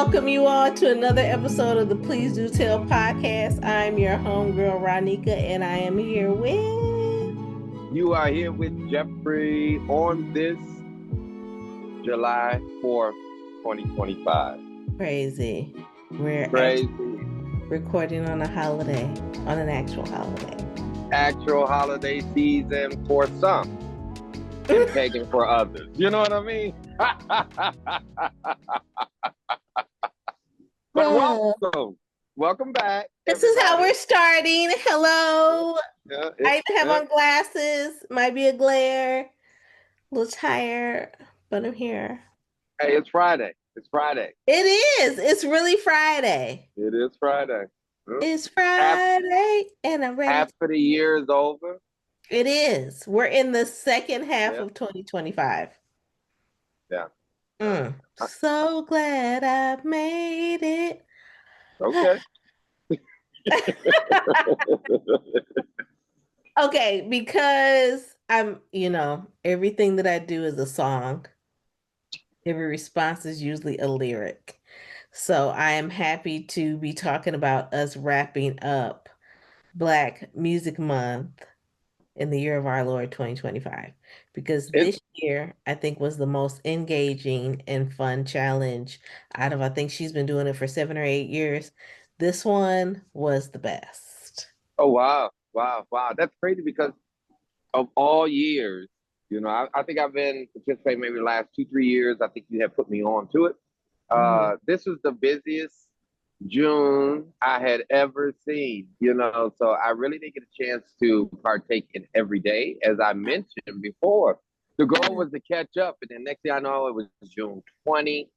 welcome you all to another episode of the Please Do Tell podcast. I'm your homegirl, Ronnika, and I am here with You are here with Jeffrey on this July 4th, 2025. Crazy. We're Crazy. actually recording on a holiday, on an actual holiday. Actual holiday season for some and pagan for others. You know what I mean? But welcome. Welcome back. This is how we're starting. Hello. Yeah, I even have on glasses. Might be a glare. A little tired, but I'm here. Hey, it's Friday. It's Friday. It is. It's really Friday. It is Friday. It's Friday, and I'm ready. Half of the year is over. It is. We're in the second half of 2025. Yeah. So glad I made it. Okay. Okay, because everything that I do is a song. Every response is usually a lyric. So I am happy to be talking about us wrapping up Black Music Month in the year of our Lord 2025, because this year I think was the most engaging and fun challenge out of, I think she's been doing it for 7 or 8 years. This one was the best. Oh, wow. That's crazy because of all years, I think I've been participating maybe the last 2, 3 years. I think you have put me on to it. This was the busiest June I had ever seen, so I really didn't get a chance to partake in every day. As I mentioned before, the goal was to catch up, and then next thing I know, it was June 20,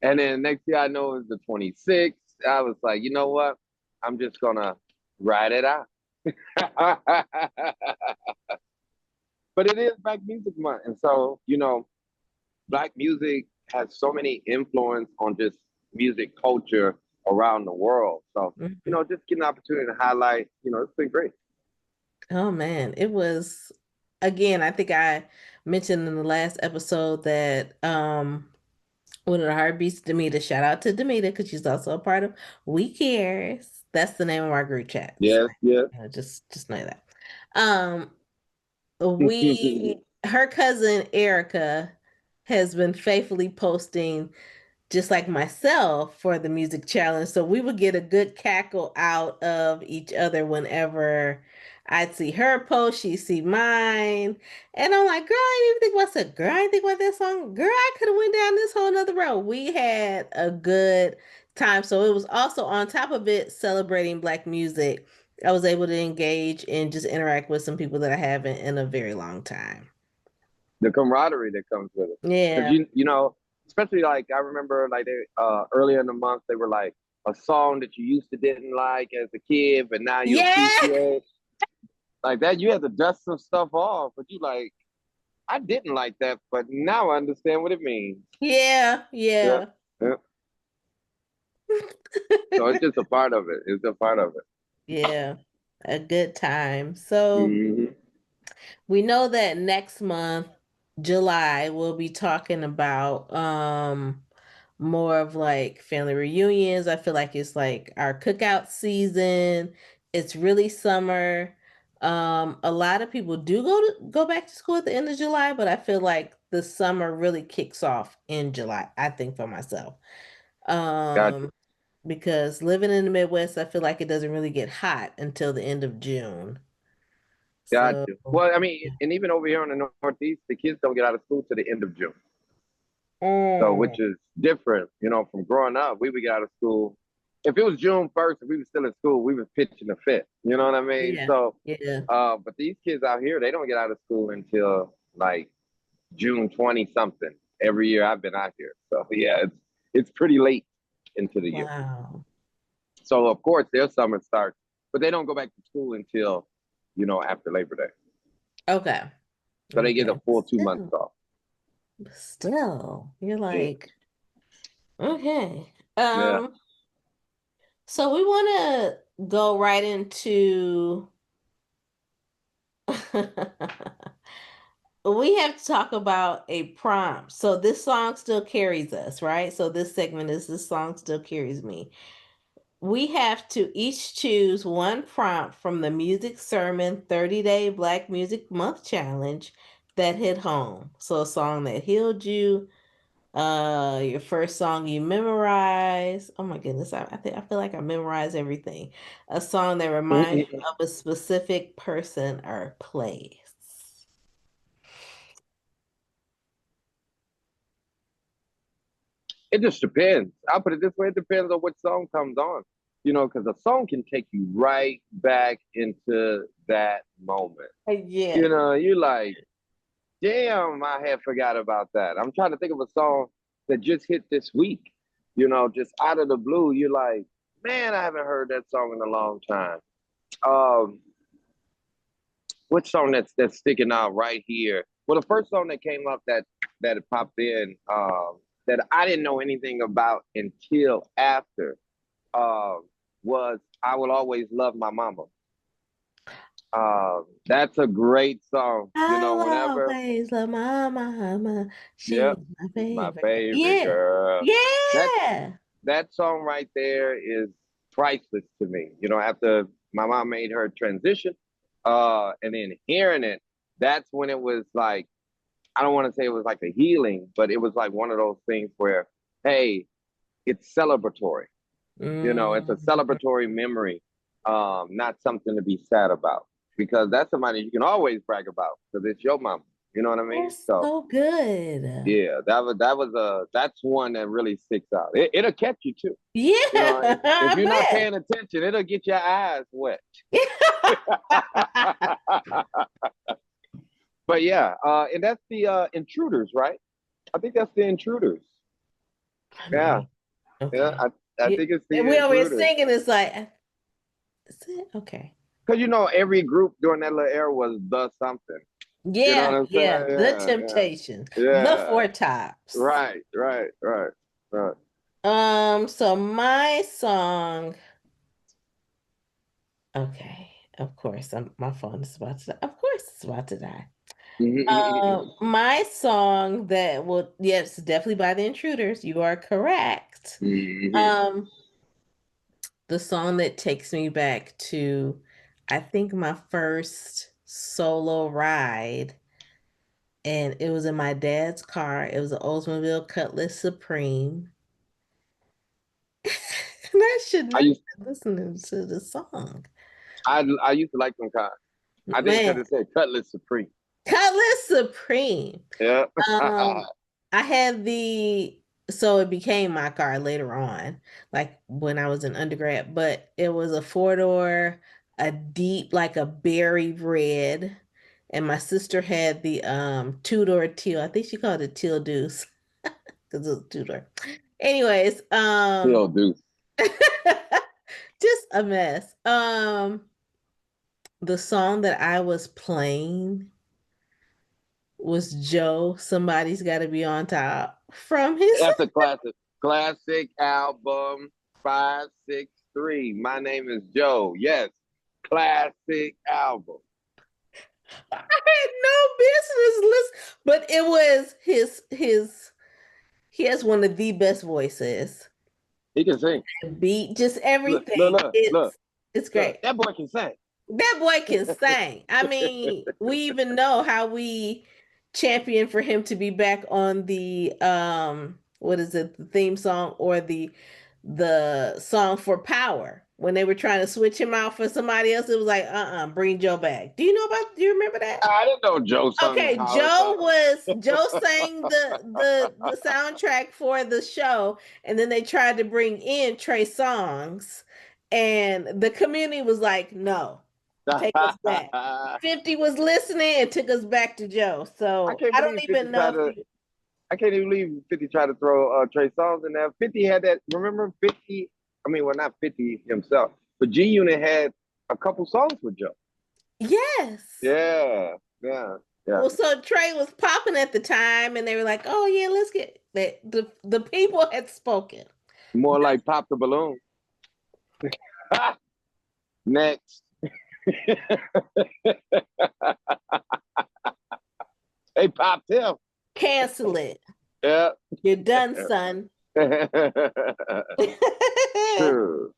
and then next thing I know, it was the 26th. I was like, you know what? I'm just gonna ride it out. But it is Black Music Month, and so Black music has so many influence on just music culture around the world. So, just getting an opportunity to highlight, it's been great. Oh man, it was, again, I think I mentioned in the last episode that one of the heartbeats, Demita, shout out to Demita because she's also a part of We Cares. That's the name of our group chat. Yes, yes. Just know that. Her cousin Erica has been faithfully posting, just like myself, for the music challenge. So we would get a good cackle out of each other whenever I'd see her post, she'd see mine. And I'm like, girl, I didn't even think about that. Girl, I didn't think about that song. Girl, I could have went down this whole nother road. We had a good time. So it was also, on top of it, celebrating Black music. I was able to engage and just interact with some people that I haven't in a very long time. The camaraderie that comes with it. Yeah. Especially like I remember like earlier in the month, they were like a song that you used to didn't like as a kid, but now you appreciate. Like that, you had to dust some stuff off, but you like, I didn't like that, but now I understand what it means. Yeah. So it's just a part of it. It's a part of it. Yeah, a good time. So we know that next month, July, we'll be talking about more of like family reunions. I feel like it's like our cookout season. It's really summer. A lot of people do go back to school at the end of July, but I feel like the summer really kicks off in July, I think, for myself. Gotcha. Because living in the Midwest, I feel like it doesn't really get hot until the end of June. Gotcha. Well, I mean, and even over here in the Northeast, the kids don't get out of school to the end of June. So, which is different, from growing up. We would get out of school. If it was June 1st, if we were still in school, we was pitching a fit. You know what I mean? Yeah. So, yeah. But these kids out here, they don't get out of school until like June 20 something every year I've been out here. So yeah, it's pretty late into the year. Wow. So of course their summer starts, but they don't go back to school until, after Labor Day. Okay. So they get a full 2 months off. Still, you're like, okay. Yeah. So we want to go right into we have to talk about a prompt. So this song still carries us, right? So this segment is this song still carries me. We have to each choose one prompt from the Music Sermon 30-Day Black Music Month Challenge that hit home. So a song that healed you, your first song you memorize. Oh my goodness, I feel like I memorize everything. A song that reminds you It of a specific person or place. just depends. I'll put it this way: it depends on what song comes on. Because a song can take you right back into that moment. Yeah. You like, damn, I had forgot about that. I'm trying to think of a song that just hit this week. Just out of the blue, you're like, man, I haven't heard that song in a long time. Um, what song that's sticking out right here? Well, the first song that came up that popped in, that I didn't know anything about until after, was "I Will Always Love My Mama." That's a great song. I'll Whenever, always love my mama. She's yep, my she's my favorite. favorite Yeah. girl. That Yeah. that song right there is priceless to me. After my mom made her transition, and then hearing it, that's when it was like, I don't want to say it was like a healing, but it was like one of those things where, hey, it's celebratory. It's a Mm. celebratory memory, not something to be sad about, because that's somebody you can always brag about because it's your mama. You know what I mean? That's So so good. yeah, that's one that really sticks out. It'll catch you too. Yeah, If you're not I paying attention, it'll get your eyes wet. bet. But yeah, and that's the Intruders, right? I think that's the Intruders. Yeah, Man, yeah, okay. I Yeah. think it's And the we over here Intruders. singing, it's like, is it? Okay. Because every group during that little era was the something. You know what Yeah, I'm yeah. saying? The Yeah, Temptations, yeah, the yeah. Four Tops. Right, right, right, right. So my song, okay, of course, my phone is about to die. Of course it's about to die. My song that will, yes, definitely by the Intruders. You are correct. Um, the song that takes me back to, I think my first solo ride, and it was in my dad's car. It was an Oldsmobile Cutlass Supreme. And I should I not used be listening to the song. I used to like them kind. I did because Man, it said Cutlass Supreme. Cutlass Supreme. Yeah. Um, I had so it became my car later on, like when I was in undergrad, but it was a four-door, a deep, like a berry red. And my sister had the two-door teal. I think she called it teal deuce because it was two-door. Anyways, Still do. just a mess. The song that I was playing was Joe, Somebody's Gotta Be on Top from his. That's a classic. Classic album 563. My name is Joe. Yes. Classic album. I had no business listening, but it was his he has one of the best voices. He can sing. Beat, just Look, look, everything. look, look, It's look. great. That boy can sing. That boy can sing. I mean, we even know how we champion for him to be back on the what is it, the theme song or the song for Power. When they were trying to switch him out for somebody else, it was like, bring Joe back. Do you remember that? I didn't know Joe sung the Okay, power song. Joe sang the soundtrack for the show, and then they tried to bring in Trey Songz, and the community was like, "No, take us back." 50 was listening and took us back to Joe. I So can't I don't believe 50 even know tried if to you. I can't even believe 50 tried to throw Trey Songz in there. 50 had that. Remember 50? I mean, well, not 50 himself, but G Unit had a couple songs with Joe. Yes. Yeah, yeah, yeah. Well, so Trey was popping at the time, and they were like, "Oh yeah, let's get that." The people had spoken. More like Pop the Balloon. Next. They popped him. Cancel it. Yeah. You're done, son. True.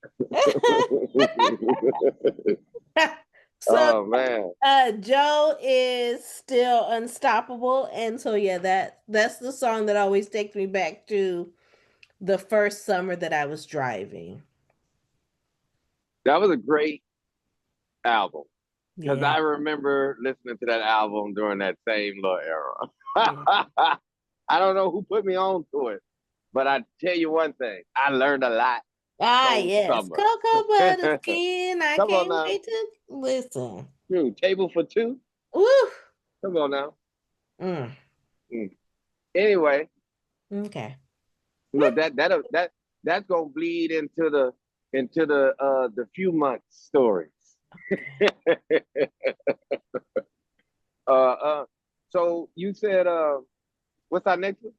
So Oh man. Joe is still unstoppable. And so yeah, that's the song that always takes me back to the first summer that I was driving. That was a great album. Because Yeah, I remember listening to that album during that same little yeah. era. I don't know who put me on to it, but I tell you one thing, I learned a lot Ah, those yes. summers. Cocoa butter Come skin. I on can't now. wait to listen. Table for two. Woo. Come on now. Mm, Mm. Anyway, okay. look that's gonna bleed into the few months stories. Okay. uh uh so you said what's our next one?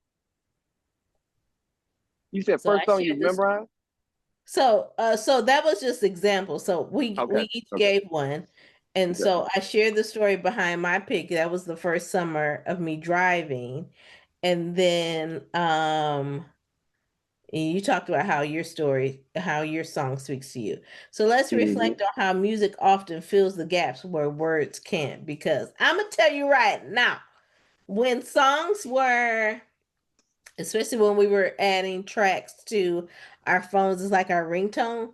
You said So first I song shared you this. memorized? So that was just example. So Okay, we each okay, gave one. And okay. so I shared the story behind my pick. That was the first summer of me driving. And then and you talked about how your story, how your song speaks to you. So let's Hmm. reflect on how music often fills the gaps where words can't. Because I'm gonna tell you right now, when songs were, especially when we were adding tracks to our phones, it's like our ringtone.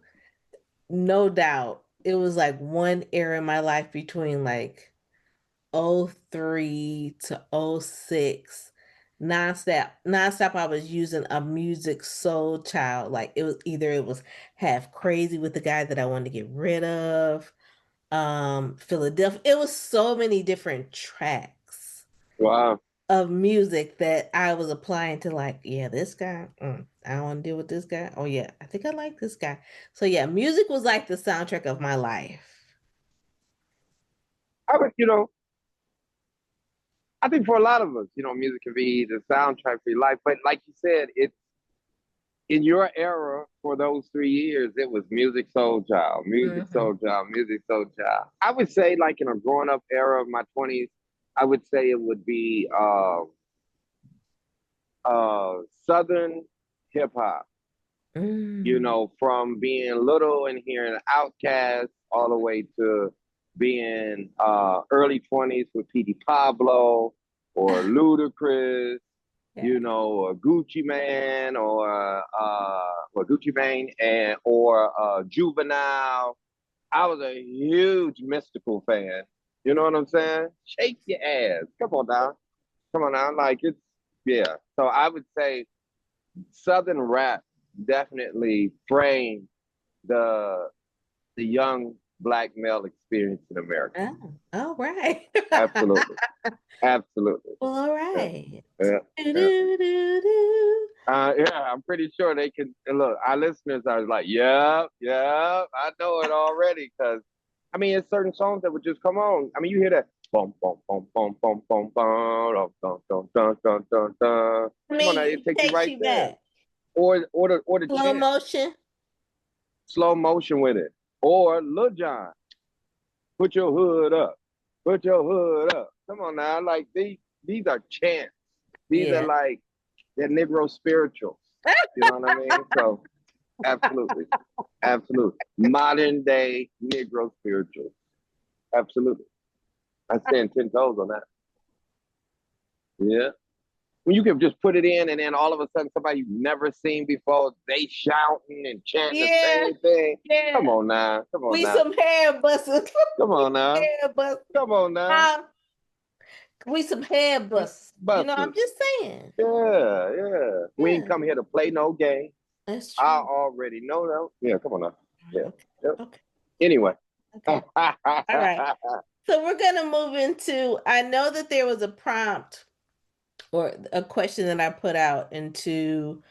No doubt, it was like one era in my life between like '03 to '06. Nonstop I was using a music soul child. Like it was either it was half crazy with the guy that I wanted to get rid of. Philadelphia. It was so many different tracks Wow. of music that I was applying to, like, yeah, this guy, I don't want to deal with this guy. Oh yeah, I think I like this guy. So yeah, music was like the soundtrack of my life. I would, I think for a lot of us, music can be the soundtrack for your life. But like you said, it's in your era for those 3 years, it was music soul child, music Hmm. soul child, music soul child. I would say, like in a growing up era of my 20s, I would say it would be Southern hip hop. Mm. From being little and hearing Outkast all the way to being early 20s with P.D. Pablo or Ludacris, Yeah. or Gucci Man or Gucci Mane and or Juvenile. I was a huge Mystical fan. You know what I'm saying? Shake your ass. Come on now. Come on now. Like it's yeah. So I would say Southern rap definitely framed the the young black male experience in America. Oh, all right. Absolutely. Absolutely. Well, all Yeah. right. Yeah. Yeah. Do-do-do-do. Yeah, I'm pretty sure they can. And look, our listeners are like, yeah, yeah, I know it already. Because, I mean, it's certain songs that would just come on. I mean, you hear that, boom, boom, boom, boom, boom, boom, boom, dun, dun, dun, dun, dun, dun. I Come on mean, now, it it take you takes right you there. back. Or the Slow chant, motion. slow motion with it. Or Lil Jon, put your hood up, put your hood up. Come on now, like these are chants. These are Yeah. like they're Negro spirituals. You know what I mean? So absolutely. Absolutely. Modern day Negro spirituals. Absolutely. I stand 10 toes on that. Yeah. When you can just put it in and then all of a sudden somebody you've never seen before, they shouting and chanting the Yeah. same thing. Come Yeah. on now. Come on We now. some hair busters. Come on now. Hair busters. Come on now. Uh, we some hair busters. You know, I'm Busters. just saying. Yeah, yeah. We ain't Yeah, come here to play no game. that's I true. already know that. Yeah, come on now. Yeah. Okay. Yep. Okay. Anyway. Okay. All right. So we're gonna move into, I know that there was a prompt or a question that I put out into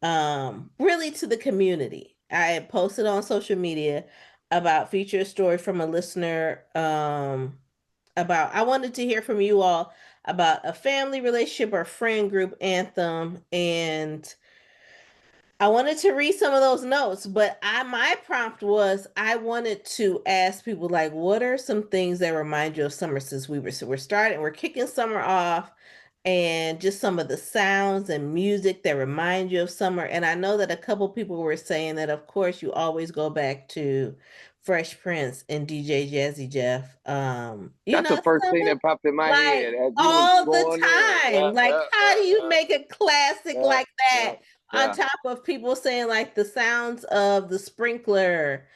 really to the community. I had posted on social media about feature a story from a listener about, I wanted to hear from you all about a family relationship or friend group anthem, and I wanted to read some of those notes, but my prompt was I wanted to ask people like, what are some things that remind you of summer since we're kicking summer off, and just some of the sounds and music that remind you of summer. And I know that a couple people were saying that, of course, you always go back to Fresh Prince and DJ Jazzy Jeff. That's the first thing Summer, that popped in my like head as you was all the going in. Yeah, time. Like, yeah, how yeah, do you make a classic yeah, like yeah, that? On yeah. top of people saying like the sounds of the sprinkler,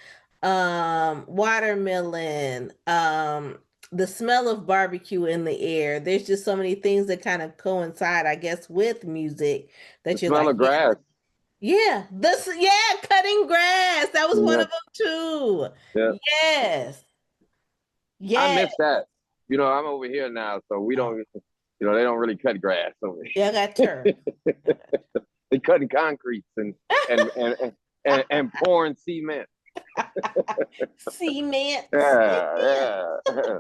watermelon, the smell of barbecue in the air. There's just so many things that kind of coincide, I guess, with music The that you're smell like, of grass. yeah, yeah, cutting grass. That was one Yeah, of them too. yeah. Yes, I yes. miss that. I'm over here now, so we Oh, don't. They don't really cut grass over yeah, I got turf. here. They cutting concretes and pouring cement. Cement, cement. Yeah, yeah.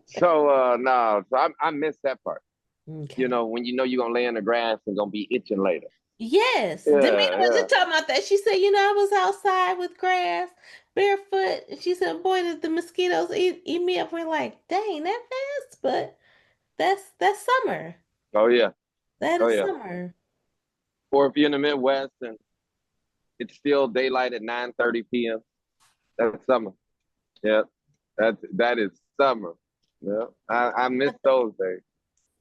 So no, so I miss that part. Okay. When you're gonna lay in the grass and gonna be itching later. Yes, Demetra Yeah, was yeah. just talking about that. She said, I was outside with grass, barefoot. And she said, boy, did the mosquitoes eat me up. We're like, dang, that fast, but that's summer. Oh yeah, That oh is yeah. summer. Or if you're in the Midwest and it's still daylight at 9:30 p.m. That's summer. Yeah, that is summer. Yeah, I miss those days.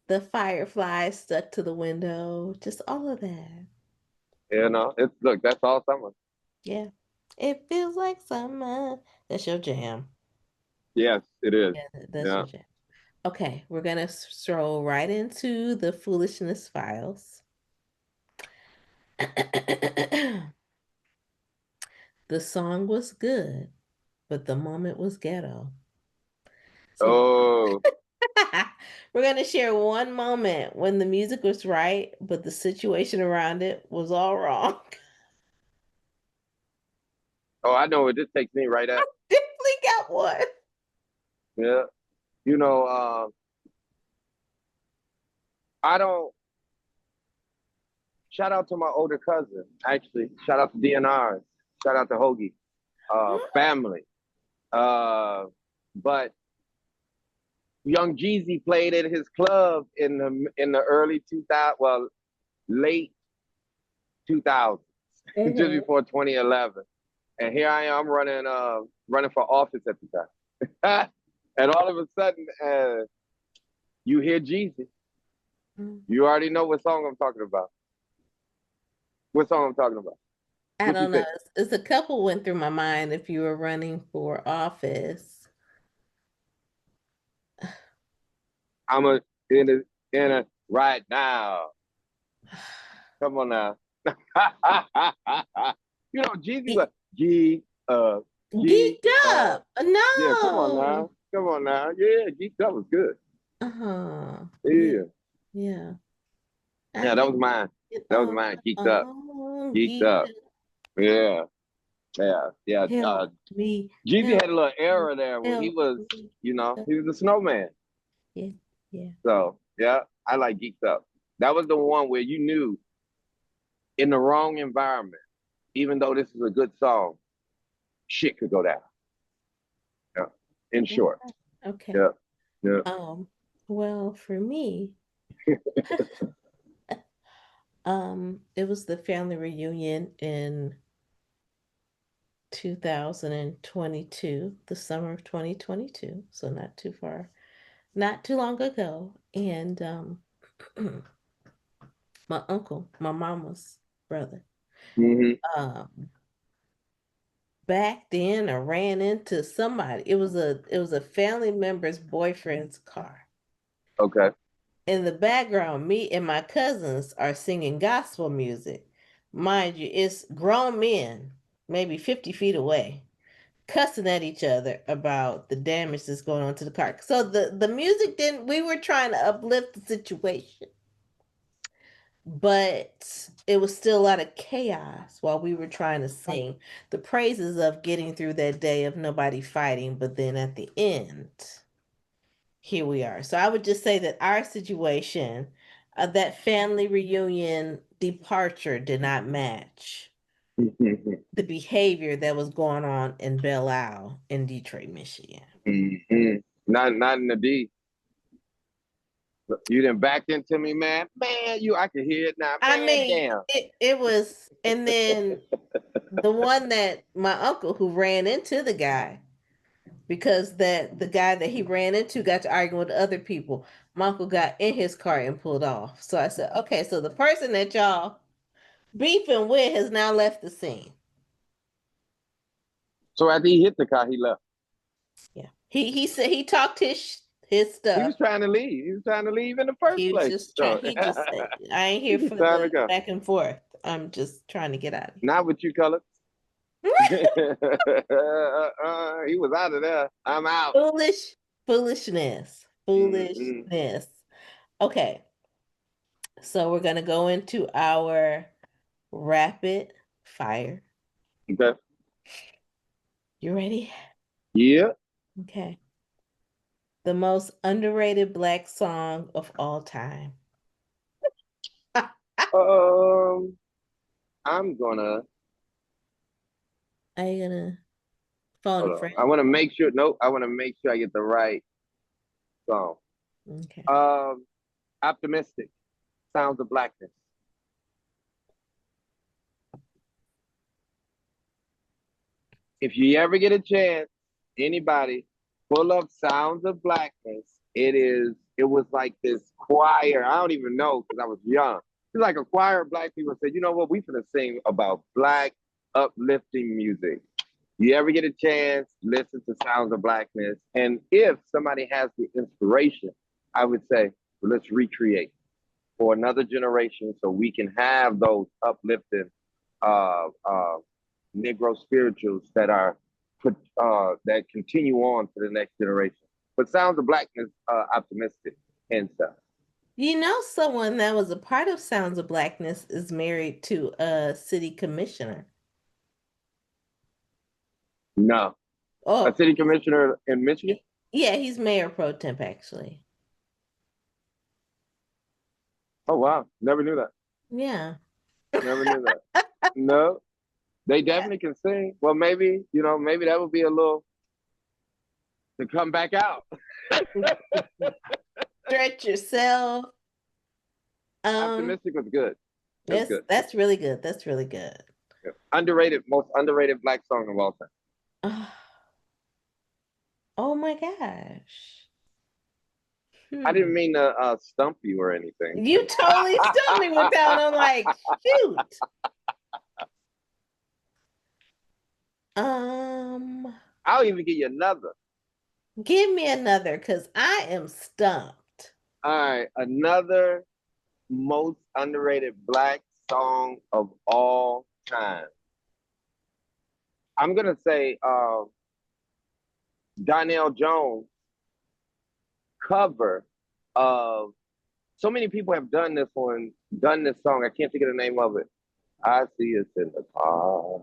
The fireflies stuck to the window, just all of that. It's look, that's all summer. Yeah. It feels like summer. That's your jam. Yes, it is. Yeah, that's Yeah. your jam. Okay, we're gonna stroll right into the foolishness files. The song was good, but the moment was ghetto. So Oh, we're going to share one moment when the music was right, but the situation around it was all wrong. oh, I know it. This takes me right at. Definitely got one. Yeah. You know, I don't. Shout out to my older cousin. Actually, shout out to DNRs. Shout out to Hoagie. Family. But Young Jeezy played at his club in the early 2000, well, late 2000s, just Mm-hmm. before 2011. And here I am running for office at the time. And all of a sudden, you hear Jeezy. You already know what song I'm talking about. What song I'm talking about? I What you don't know. think? It's a couple went through my mind if you were running for office. I'm in a right now. Come on now. Jeezy was G G Geeked up. yeah, come on No. now. Come on now. Yeah, Geeked Up was good. Uh-huh. Yeah, Yeah. yeah. I Yeah, that can was mine. get That was mine. Geeked Up. Geeked geeked Up. up. Yeah. Yeah. Yeah. Help me, Jeezy help had a little me, era there where he help was, me. he was a snowman. Yeah, yeah. So yeah, I like Geeked Up. That was the one where you knew in the wrong environment, even though this is a good song, shit could go down. Yeah. In Okay. short. Okay. Yeah. Yeah. Well, for me, it was the family reunion in 2022, the summer of 2022, so not too far, not too long ago. And my uncle, my mama's brother, Hmm. um, backed in or ran into somebody. It was a family member's boyfriend's car. Okay. In the background, me and my cousins are singing gospel music. Mind you, it's grown men, maybe 50 feet away, cussing at each other about the damage that's going on to the car. So the music didn't, we were trying to uplift the situation, but it was still a lot of chaos while we were trying to sing the praises of getting through that day of nobody fighting. But then at the end, here we are. So I would just say that our situation, that family reunion departure did not match the behavior that was going on in Belle Isle in Detroit, Michigan. Not in the D. You done backed into me, man. Man, I can hear it now. I Man, mean, damn. it was, and then the one that my uncle who ran into the guy because that the guy that he ran into got to arguing with other people. My uncle got in his car and pulled off. So I said, okay, so the person that y'all beefing with has now left the scene. So after he hit the car, he left. Yeah, he said he talked his He stuff. was trying to leave. He was trying to leave in the first He was place. just trying. So He just said, "I ain't he here was for trying to the go. back and forth. I'm just trying to get out of Not with you, color. here." He was out of there. I'm out. Foolishness, Mm-hmm. foolishness. Okay, so we're gonna go into our rapid fire. Okay. You ready? Yeah. Okay. The most underrated black song of all time. Um, I'm gonna Are you gonna phone hold a on. friend? I want to make sure. Nope. I want to make sure I get the right song. Okay. Um, optimistic. Sounds of blackness. If you ever get a chance, anybody pull up Sounds of Blackness. It was like this choir. I don't even know because I was young. It's like a choir of black people said, you know what, we finna sing about black uplifting music. You ever get a chance, listen to Sounds of Blackness. And if somebody has the inspiration, I would say, well, let's recreate for another generation so we can have those uplifting uh, uh, Negro spirituals that are put that continue on to the next generation. But Sounds of Blackness, optimistic and stuff. You know, someone that was a part of Sounds of Blackness is married to a city commissioner. No, a Oh, city commissioner in Michigan. yeah, he's mayor pro temp actually. Oh wow, never knew that. Yeah. Never knew that. No, they Yeah. definitely can sing. Well, maybe maybe that would be a little to come back out. Stretch yourself. Um, Optimistic was good. It was that's good. that's really good. That's really good. Yeah. Underrated, most underrated black song of all time. Oh my gosh. I Hmm. didn't mean to stump you or anything. You totally stumped me with that one. I'm like, shoot. Um, I'll even give you another. give me another because I am stumped. All right, another most underrated black song of all time. I'm gonna say Donnell Jones cover of so many people have done this song. I can't think of the name of it. I see us in the car.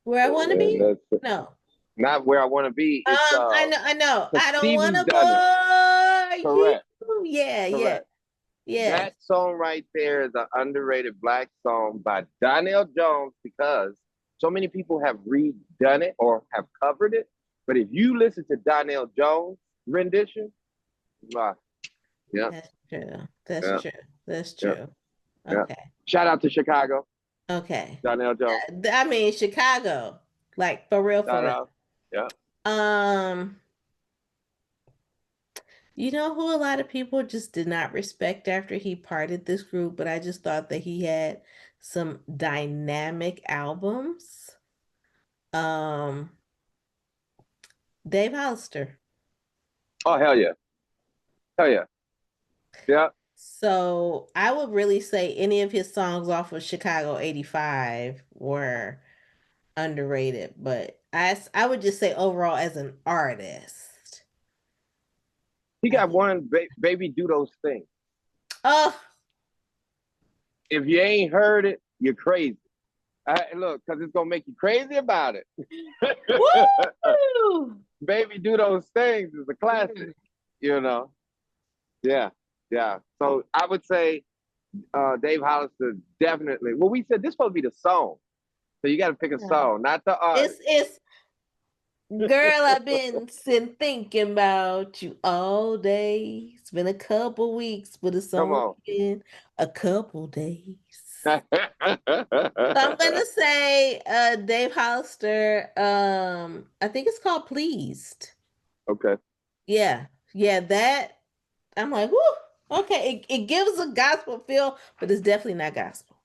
Where I want to be? No. Not where I want to be. It's I know, I know. because I don't want Stevie's to done it. bore you. Correct, Yeah, yeah, correct. yes. That song right there is an underrated black song by Donnell Jones because so many people have redone it or have covered it. But if you listen to Donnell Jones' rendition, wow, yeah, That's true. That's yeah, true. That's yeah, true. yeah. Okay. Shout out to Chicago, Okay. Donnell Jones. I mean, Chicago, like for real, for Shout real. out, yeah. Um, you know who a lot of people just did not respect after he parted this group, but I just thought that he had some dynamic albums. Um, Dave Hollister. Oh hell yeah, hell yeah, yeah. So I would really say any of his songs off of Chicago 85 were underrated, but I would just say overall as an artist, He I got think, one baby do those things. oh, If you ain't heard it, you're crazy. Look, because it's gonna make you crazy about it. woo! Baby do those things is a classic, you know. Yeah, yeah. So I would say Dave Hollister definitely. Well, we said this supposed to be the song. So you got to pick a song, not the artist. It's girl, I've been sitting thinking about you all day. It's been a couple weeks, but it's Come only on. been a couple days. So I'm gonna say Dave Hollister. I think it's called Pleased. Okay. Yeah. Yeah, that I'm like, whoo, okay. It gives a gospel feel, but it's definitely not gospel.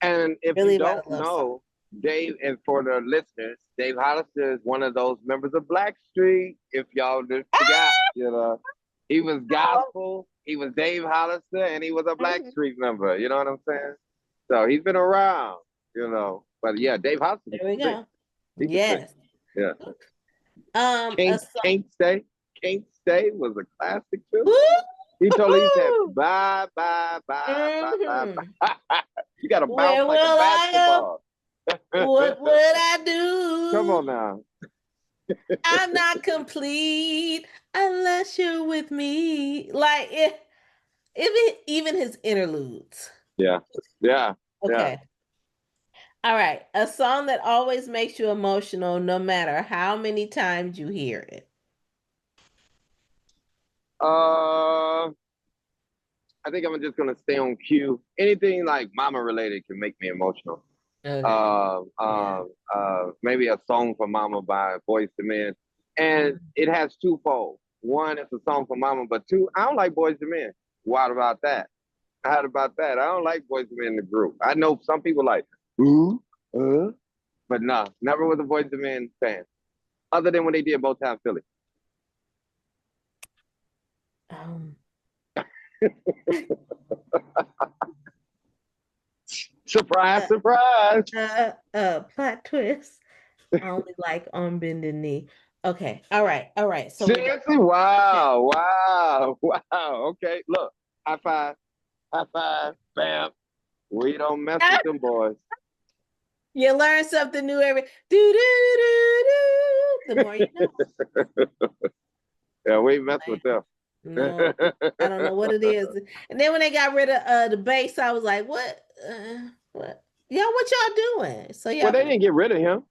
And if you Really about don't a love song. know, Dave, and for the listeners, Dave Hollister is one of those members of Blackstreet. If y'all just forgot, he was Oh. gospel, he was Dave Hollister, and he was a Mhm. Blackstreet member. You know what I'm saying? So he's been around, But yeah, Dave Hollister There can we sing. go. He can sing. Yes. Yeah. A Can't song. can't stay. Can't stay was a classic too. He told her, he said, Woo-hoo! bye, bye, bye, bye, bye, Mhm. bye. You got to bounce Where like a will I go? basketball. What would I Come do? on now. I'm not complete unless you're with me. Like even his interludes. Yeah. Yeah. Yeah. Okay. All right. A song that always makes you emotional no matter how many times you hear it. Uh, I think I'm just gonna stay on cue. Anything like mama related can make me emotional. Okay. Yeah. Maybe a song for mama by Boyz II Men, and Mhm. it has twofold. One, it's a song for mama, but two, I don't like Boyz II Men. What about that? How about that? I don't like Boyz II Men in the group. I know some people like, ooh, but nah, never was a Boyz II Men fan. Other than when they did Motown Philly. Um, Surprise, uh, surprise. plot twist. I only like on bended knee. Okay. All right. All right. So we're done. Seriously? Okay. Wow, wow, wow. Okay, look, high five, bam. We don't mess with them boys. You learn something new every do do do do. The more you know. Yeah, we mess with them. No, I don't know what it is. And then when they got rid of the bass, I was like, what? What? Y'all, what y'all doing? So Well, y'all they finna, didn't get rid of him.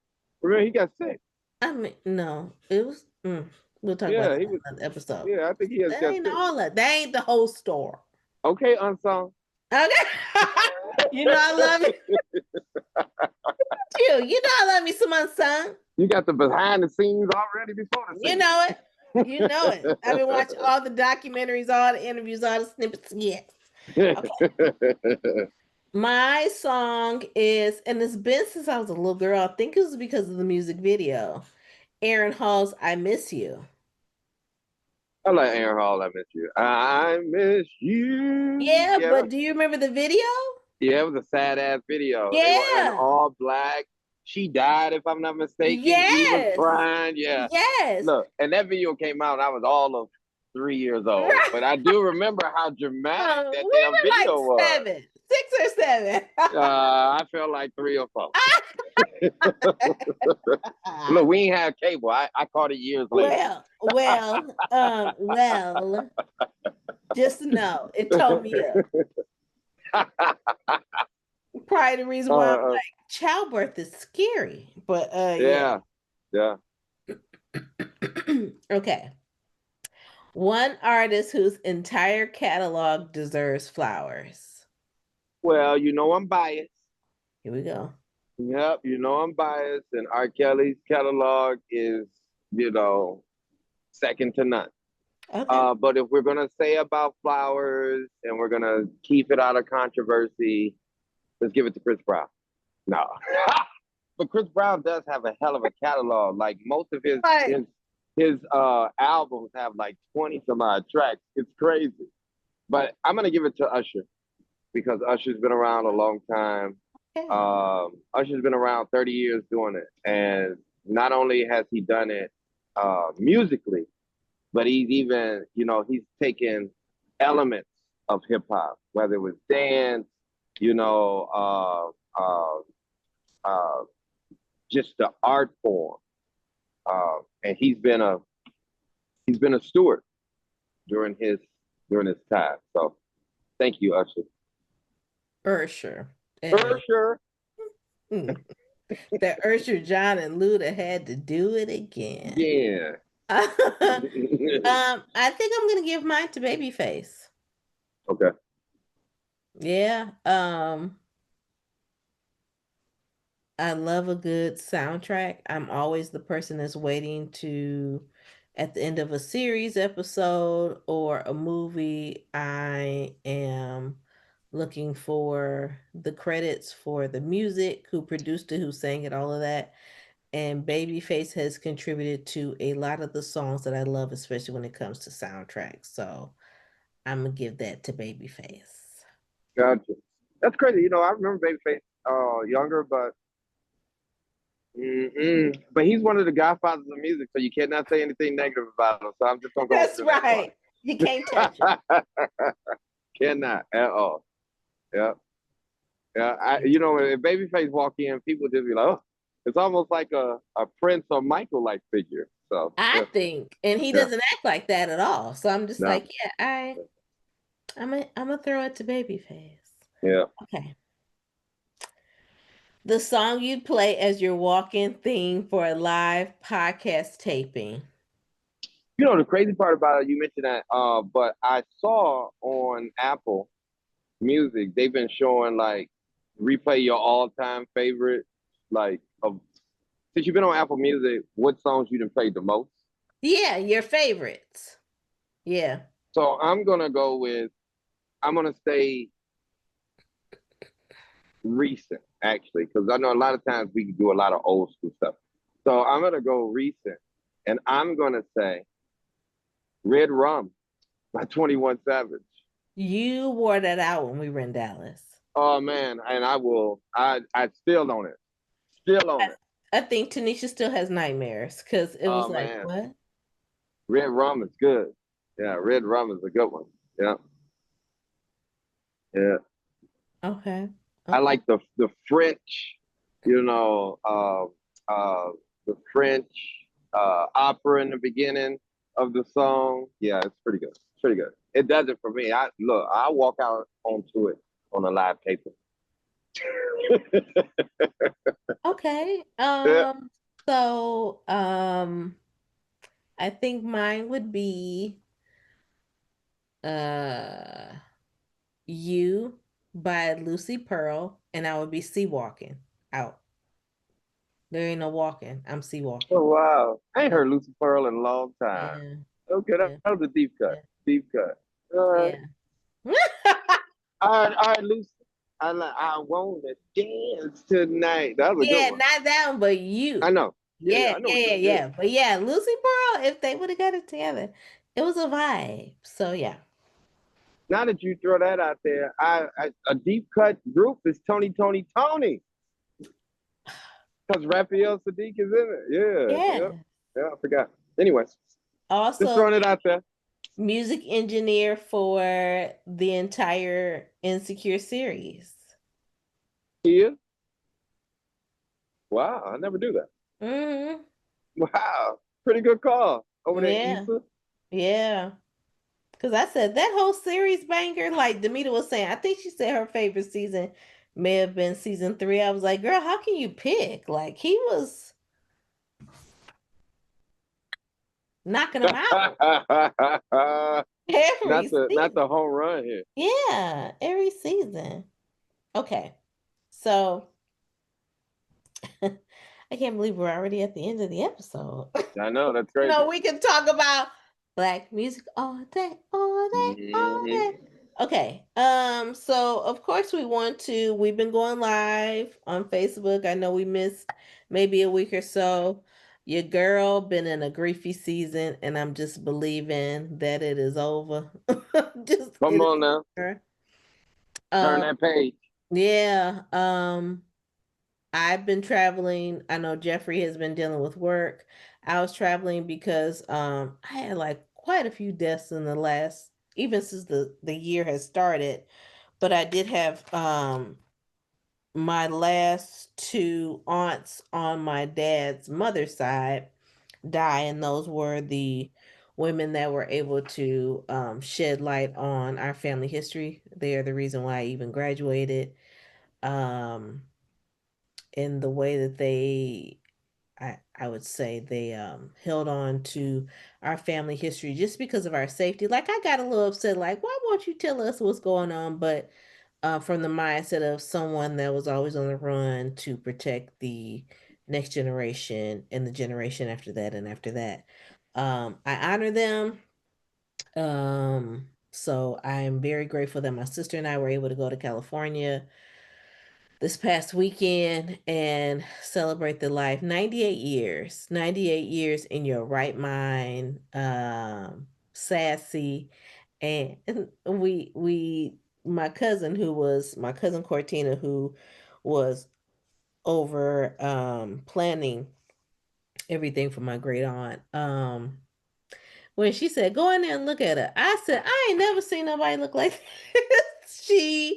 Remember, he got sick. I mean, no, it was, we'll talk about Yeah, that he on was. another episode. Yeah, I think he has That got ain't sick. all of, that ain't the whole story. Okay, unsung. Okay. You know I love it. You know I love me some unsung. You got the behind the scenes already before the You scenes. know it. You know it. I've been watching all the documentaries, all the interviews, all the snippets. Yes. Okay. My song is, and it's been since I was a little girl. I think it was because of the music video. Aaron Hall's I Miss You. I like Aaron Hall. I miss you. I miss you. Yeah, Yeah, but do you remember the video? yeah. It was a sad ass video. They were in Yeah. all black. She died, if I'm not mistaken. He was Yes. crying. Yeah. Yes. Look, and that video came out. And I was all of 3 years old, Right. but I do remember how dramatic We that damn were like video was. 6 or 7. I felt like 3 or 4. Look, we ain't have cable. I caught it years later. Well, just know it tore me up. Probably the reason why I'm uh, like, childbirth is scary. But yeah. yeah, yeah. Okay. One artist whose entire catalog deserves flowers. Well, I'm biased. Here we go. Yep, I'm biased, and R. Kelly's catalog is, you know, second to none. Okay. But if we're gonna say about flowers and we're gonna keep it out of controversy, let's give it to Chris Brown. No, but Chris Brown does have a hell of a catalog. Like most of his Right. his his albums have like 20 some odd tracks. It's crazy. But I'm gonna give it to Usher because Usher's been around a long time. Okay. Usher's been around 30 years doing it, and not only has he done it musically, but he's even, he's taken elements of hip hop, whether it was dance, you know, uh, just the art form, and he's been a steward during his time. So thank you, Usher. For sure. And Usher. mm. That Usher, John, and Luda had to do it again. Yeah. I think I'm gonna give mine to Babyface. Okay. Yeah. I love a good soundtrack. I'm always the person that's waiting to, at the end of a series episode or a movie, I am looking for the credits for the music, who produced it, who sang it, all of that. And Babyface has contributed to a lot of the songs that I love, especially when it comes to soundtracks. So I'm gonna give that to Babyface. Gotcha. That's crazy. You know, I remember Babyface younger, but but he's one of the godfathers of music, so you cannot say anything negative about him. So I'm just gonna go with That's you on that right. You can't touch him. part. Cannot at all. Yeah, yeah. You know, if Babyface walk in, people just be like, oh, it's almost like a Prince or Michael like figure. So I yeah, think, and he yeah, doesn't act like that at all. So I'm just no, like, yeah, I'm gonna throw it to Babyface. yeah. Okay. The song you'd play as your walk-in theme for a live podcast taping. You know, the crazy part about it, you mentioned that, but I saw on Apple Music they've been showing like replay your all time favorite, like of since you've been on Apple Music, what songs you done played the most? Yeah, your favorites. Yeah. So I'm gonna stay recent actually, because I know a lot of times we can do a lot of old school stuff. So I'm gonna go recent, and I'm gonna say Red Rum by 21 Savage. You wore that out when we were in Dallas. Oh man, and I still on it. Still on I, it. I think Tanisha still has nightmares because it was Oh like, man. what? Red Rum is good. Yeah, Red Rum is a good one. Yeah. Yeah. Okay. I Okay. like the French, you know, the French opera in the beginning of the song. Yeah, it's pretty good. It's pretty good. It does it for me. I walk out onto it on a live paper. Okay. Yeah. I think mine would be uh You by Lucy Pearl, and I would be sea walking out. There ain't no walking. I'm sea walking. Oh wow. I ain't So heard Lucy Pearl in a long time. yeah, Okay, that, yeah, that was a deep cut. yeah, Deep cut. All right. yeah. All right, Lucy. I want to dance tonight. That was a good Yeah, one. not that one, but I you. know. Yeah, yeah, Yeah, I know yeah, what yeah, you did. yeah. But yeah, Lucy Pearl, if they would have got it together, it was a vibe. So yeah. Now that you throw that out there, a deep cut group is Tony, Tony, Tony, because Raphael Sadiq is in it. Yeah, yeah, Yeah. yeah. I forgot. Anyways, just Also throwing it out there. music engineer for the entire Insecure series. Here, wow, I never do that. Hmm. Wow, pretty good call over there, Yeah. Issa. Yeah. Because I said that whole series banger, like Demita was saying, I think she said her favorite season may have been season three. I was like, girl, how can you pick? Like he was knocking them out every Not season. the home run here. Yeah, every season. Okay. So I can't believe we're already at the end of the episode. I know that's You crazy. know, we can talk about black music all day, all day, all Hmm. day. Okay. So of course we've been going live on Facebook. I know we missed maybe a week or so. Your girl been in a griefy season, and I'm just believing that it is over. Just Come it is on now, over. turn Um, that page. yeah. I've been traveling. I know Jeffrey has been dealing with work. I was traveling because I had like quite a few deaths in the last, even since the year has started. But I did have my last two aunts on my dad's mother's side die, and those were the women that were able to shed light on our family history. They are the reason why I even graduated. Um in the way that I would say they held on to our family history just because of our safety. Like I got a little upset, like, why won't you tell us what's going on? But from the mindset of someone that was always on the run to protect the next generation and the generation after that and after that. I honor them. So I'm very grateful that my sister and I were able to go to California this past weekend and celebrate the life. 98 years. 98 years in your right mind. Sassy. And we my cousin who was my cousin Cortina who was over planning everything for my great aunt. When she said, "Go in there and look at her," I said, "I ain't never seen nobody look like this."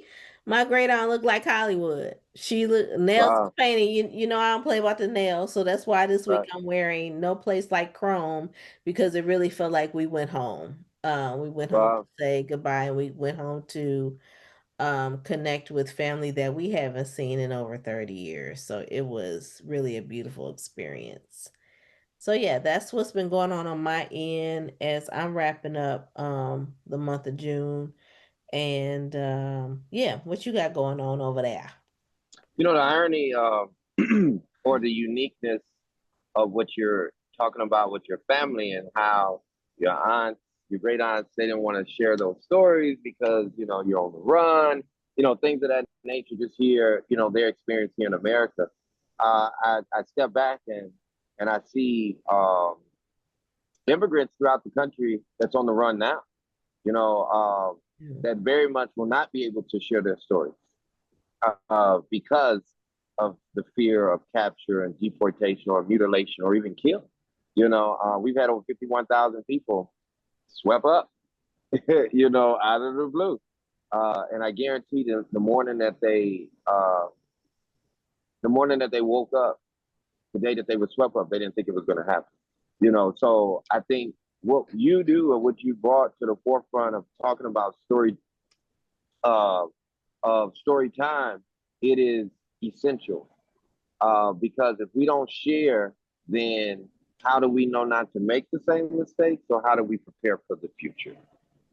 My great aunt looked like Hollywood. She looked nails was Wow. painted. You know I don't play about the nails, so that's why this week Right. I'm wearing No Place Like Chrome because it really felt like we went home. We went home to Wow. say goodbye, and we went home to connect with family that we haven't seen in over 30 years. So it was really a beautiful experience. So yeah, that's what's been going on my end as I'm wrapping up the month of June. And yeah, what you got going on over there? You know, the irony or the uniqueness of what you're talking about with your family and how your aunts, your great aunts, they didn't want to share those stories because, you're on the run, things of that nature, just here, their experience here in America. I step back and I see immigrants throughout the country that's on the run now, you know, uh, Yeah. that very much will not be able to share their stories because of the fear of capture and deportation or mutilation or even kill. We've had over 51,000 people swept up, out of the blue. And I guarantee the morning that they woke up, the day that they were swept up, they didn't think it was going to happen. So I think what you do and what you brought to the forefront of talking about uh, story time, it is essential because if we don't share, then how do we know not to make the same mistakes, or how do we prepare for the future?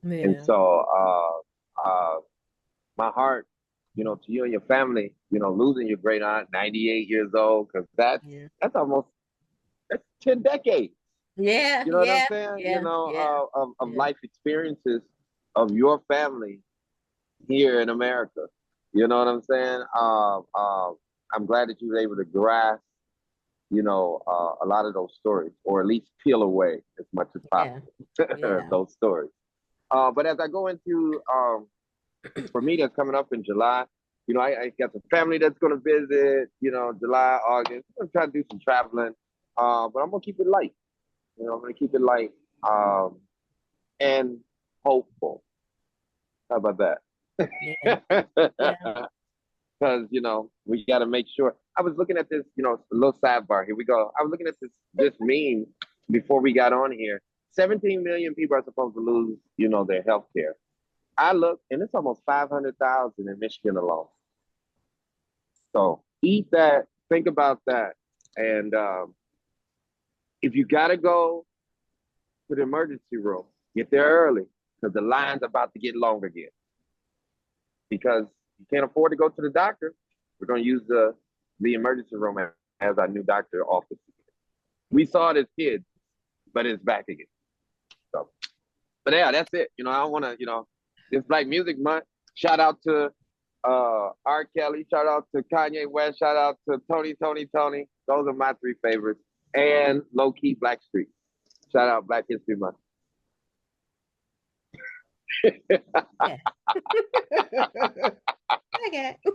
And Yeah. so, my heart, to you and your family, losing your great aunt, 98 years old, because Yeah. that's 10 decades. Yeah. You know what I'm Yeah. saying? Yeah. Yeah. Of Yeah. life experiences of your family here in America. You know what I'm saying? I'm glad that you were able to grasp, a lot of those stories, or at least peel away as much as Yeah. possible Yeah. those stories. But as I go into, for me, that's coming up in July. I got some family that's going to visit. July, August. I'm gonna try to do some traveling, but I'm gonna keep it light. I'm gonna keep it light and hopeful. How about Yeah. Yeah. that? Because we got to make sure. I was looking at this, a little sidebar. Here we go. I was looking at this meme before we got on here. 17 million people are supposed to lose, their health care. I look, and it's almost 500,000 in Michigan alone. So eat that. Think about that. And if you got to go to the emergency room, get there early because the line's about to get long again. Because you can't afford to go to the doctor, we're going to use the emergency room as our new doctor office. We saw it as kids, but it's back again. So, but yeah, that's it. I don't want to, it's Black Music Month. Shout out to R. Kelly. Shout out to Kanye West. Shout out to Tony. Those are my three favorites. And low key Black Street. Shout out Black History Month. Yeah. Okay. All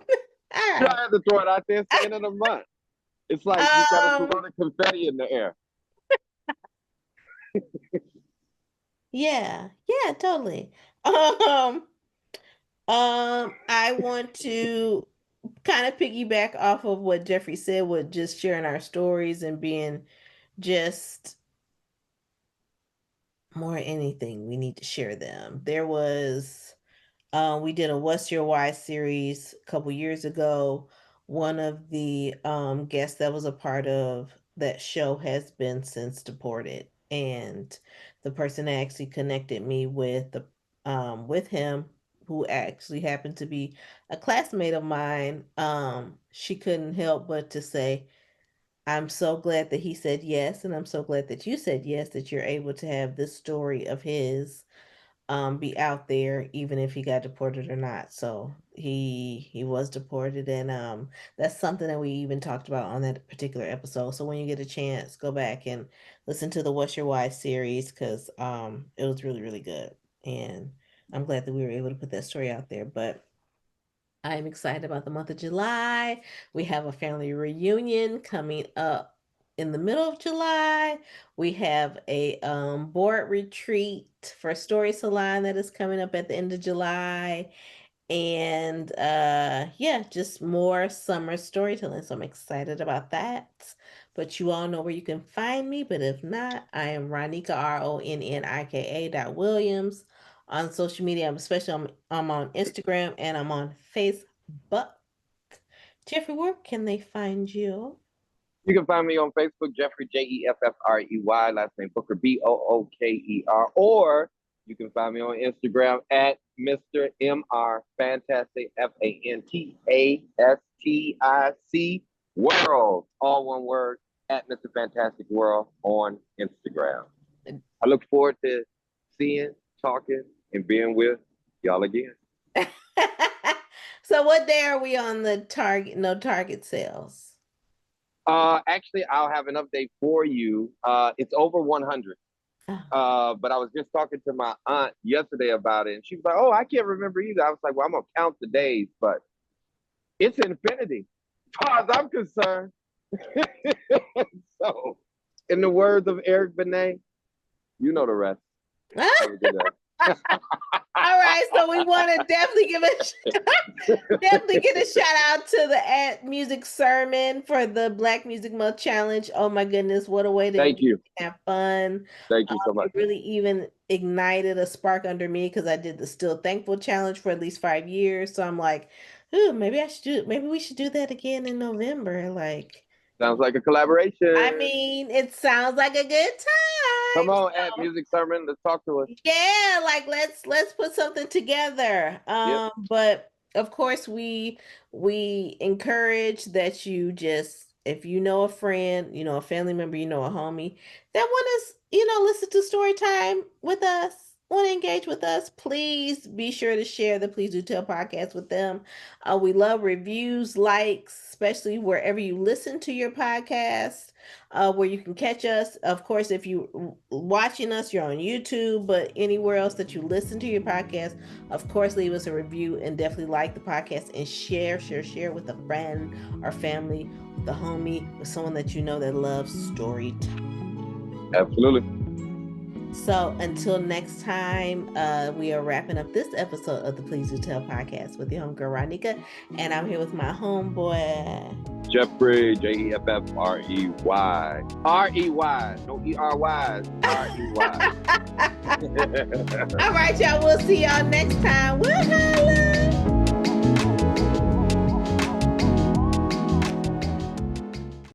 I right. had to throw it out there. It's the end of the month. It's like you got to throw Um, the confetti in the air. yeah. Yeah, totally. I want to kind of piggyback off of what Jeffrey said with just sharing our stories and being just more anything. We need to share them. We did a What's Your Why series a couple years ago one of the guests that was a part of that show has been since deported, and the person that actually connected me with him, who actually happened to be a classmate of mine, she couldn't help but to say, I'm so glad that he said yes, and I'm so glad that you said yes, that you're able to have this story of his be out there, even if he got deported or not. So he was deported, and that's something that we even talked about on that particular episode. So when you get a chance, go back and listen to the What's Your Why series, because it was really, really good. And I'm glad that we were able to put that story out there. But I'm excited about the month of July. We have a family reunion coming up in the middle of July. We have a board retreat for Story Salon that is coming up at the end of July. And yeah, just more summer storytelling. So I'm excited about that. But you all know where you can find me. But if not, I am Ronika, Ronnika.Williams on social media. I'm on Instagram and I'm on Facebook. Jeffrey, where can they find you? You can find me on Facebook, Jeffrey Jeffrey, last name Booker Booker, or you can find me on Instagram at Mr. Mr. Fantastic Fantastic World, all one word, at Mr. Fantastic World on Instagram. I look forward to seeing, talking, and being with y'all again. So what day are we on the Target, no Target sales? Actually, I'll have an update for you. It's over 100. But I was just talking to my aunt yesterday about it, and she was like, "Oh, I can't remember either." I was like, "Well, I'm gonna count the days, but it's infinity, as far as I'm concerned." So, in the words of Eric Benet, you know the rest. Have a good day. All right, so we want to definitely get a shout out to the At Music Sermon for the Black Music Month Challenge. Oh my goodness, what a way to have fun! Thank you so much. It really even ignited a spark under me because I did the Still Thankful Challenge for at least 5 years. So I'm like, ooh, maybe we should do that again in November. Like, sounds like a collaboration. I mean, it sounds like a good time. Come on, At Music Sermon, let's talk to us. Yeah, like let's put something together. Yep. But of course we encourage that you just, if you know a friend, you know a family member, you know a homie that want us, listen to story time with us, want to engage with us, please be sure to share the Please Do Tell podcast with them. We love reviews, likes, especially wherever you listen to your podcast, where you can catch us. Of course, if you watching us, you're on YouTube, but anywhere else that you listen to your podcast, of course, leave us a review and definitely like the podcast and share with a friend or family, with a homie, with someone that you know that loves story time. Absolutely. So until next time, we are wrapping up this episode of the Please Do Tell podcast with your homegirl Ronnika, and I'm here with my homeboy Jeffrey, Jeffrey, Rey, no ERYs, REY. All right, y'all, we'll see y'all next time. Woo-hoo!